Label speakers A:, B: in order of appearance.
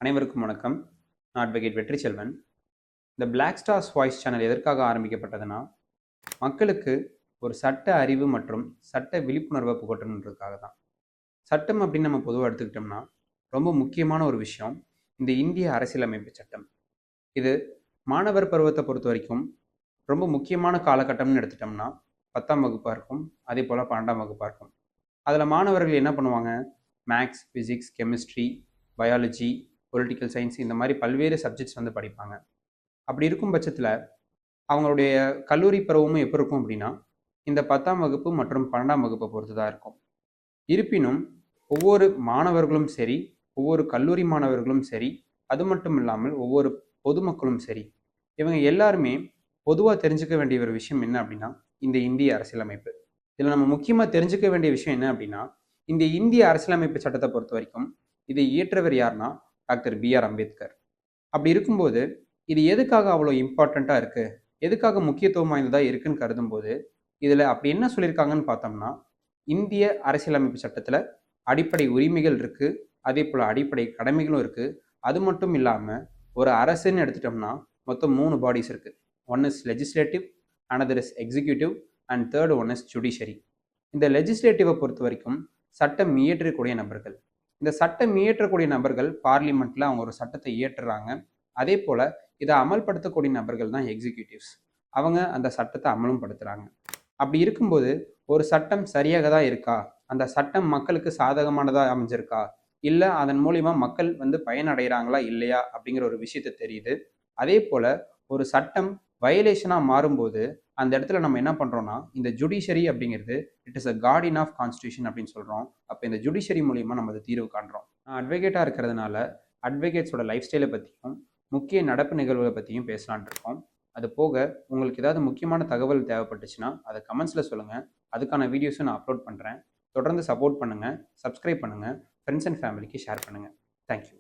A: அனைவருக்கும் வணக்கம். நான் அட்வொகேட் வெற்றி செல்வன். இந்த பிளாக் ஸ்டார்ஸ் வாய்ஸ் சேனல் எதற்காக ஆரம்பிக்கப்பட்டதுன்னா, மக்களுக்கு ஒரு சட்ட அறிவு மற்றும் சட்ட விழிப்புணர்வை புகட்டணுன்றதுக்காக தான். சட்டம் அப்படின்னு நம்ம பொதுவாக எடுத்துக்கிட்டோம்னா, ரொம்ப முக்கியமான ஒரு விஷயம் இந்த இந்திய அரசியலமைப்பு சட்டம். இது மாணவர் பருவத்தை பொறுத்த வரைக்கும் ரொம்ப முக்கியமான காலகட்டம்னு எடுத்துட்டோம்னா 10ஆம் வகுப்பாக இருக்கும், அதே போல் 12ஆம் வகுப்பாக இருக்கும். அதில் மாணவர்கள் என்ன பண்ணுவாங்க? Maths, physics, chemistry, biology, political science இந்த மாதிரி பல்வேறு சப்ஜெக்ட்ஸ் வந்து படிப்பாங்க. அப்படி இருக்கும் பட்சத்தில் அவங்களுடைய கல்லூரி பருவமும் எப்போ இருக்கும் அப்படின்னா, இந்த 10ஆம் வகுப்பு மற்றும் 12ஆம் வகுப்பை பொறுத்து தான் இருக்கும். இருப்பினும் ஒவ்வொரு மாணவர்களும் சரி, ஒவ்வொரு கல்லூரி மாணவர்களும் சரி, அது மட்டும் இல்லாமல் ஒவ்வொரு பொதுமக்களும் சரி, இவங்க எல்லாருமே பொதுவாக தெரிஞ்சுக்க வேண்டிய ஒரு விஷயம் என்ன அப்படின்னா, இந்த இந்திய அரசியலமைப்பு. இதில் நம்ம முக்கியமாக தெரிஞ்சுக்க வேண்டிய விஷயம் என்ன அப்படின்னா, இந்த இந்திய அரசியலமைப்பு சட்டத்தை பொறுத்த வரைக்கும் இதை இயற்றவர் யாருன்னா டாக்டர் B.R. அம்பேத்கர். அப்படி இருக்கும்போது இது எதுக்காக அவ்வளோ இம்பார்ட்டண்ட்டாக இருக்குது, எதுக்காக முக்கியத்துவம் வாய்ந்ததாக இருக்குன்னு கருதும்போது, இதில் அப்படி என்ன சொல்லியிருக்காங்கன்னு பார்த்தோம்னா, இந்திய அரசியலமைப்பு சட்டத்தில் அடிப்படை உரிமைகள் இருக்குது, அதே போல் அடிப்படை கடமைகளும் இருக்குது. அது மட்டும் இல்லாமல் ஒரு அரசுன்னு எடுத்துட்டோம்னா மொத்தம் 3 பாடிஸ் இருக்குது. One is legislative, another is executive and third one is judiciary. இந்த லெஜிஸ்லேட்டிவை பொறுத்த வரைக்கும் சட்டம் இயற்றக்கூடிய நபர்கள். இந்த சட்டம் இயற்றக்கூடிய நபர்கள் பார்லிமெண்ட்டில் அவங்க ஒரு சட்டத்தை இயற்றுறாங்க. அதே போல் இதை அமல்படுத்தக்கூடிய நபர்கள் தான் எக்ஸிக்யூட்டிவ்ஸ். அவங்க அந்த சட்டத்தை அமலும் படுத்துகிறாங்க. அப்படி இருக்கும்போது ஒரு சட்டம் சரியாக தான் இருக்கா, அந்த சட்டம் மக்களுக்கு சாதகமானதாக அமைஞ்சிருக்கா, இல்லை அதன் மூலிமா மக்கள் வந்து பயனடைகிறாங்களா இல்லையா அப்படிங்கிற ஒரு விஷயத்தை தெரியுது. அதே போல் ஒரு சட்டம் வயலேஷனாக மாறும்போது அந்த இடத்துல நம்ம என்ன பண்ணுறோம்னா, இந்த ஜுடிஷரி அப்படிங்கிறது it is a guardian of constitution அப்படின்னு சொல்கிறோம். அப்போ இந்த ஜுடிஷரி மூலிமா நம்ம அதை தீர்வு காண்றோம். நான் அட்வொகேட்டாக இருக்கிறதுனால அட்வொகேட்ஸோட லைஃப் ஸ்டைலை பற்றியும் முக்கிய நடப்பு நிகழ்வுகளை பற்றியும் பேசலான் இருக்கோம். அது போக உங்களுக்கு ஏதாவது முக்கியமான தகவல் தேவைப்பட்டுச்சுன்னா அதை கமெண்ட்ஸில் சொல்லுங்கள். அதுக்கான வீடியோஸும் நான் அப்லோட் பண்ணுறேன். தொடர்ந்து சப்போர்ட் பண்ணுங்கள், சப்ஸ்கிரைப் பண்ணுங்கள், ஃப்ரெண்ட்ஸ் அண்ட் ஃபேமிலிக்கு ஷேர் பண்ணுங்கள். தேங்க்யூ.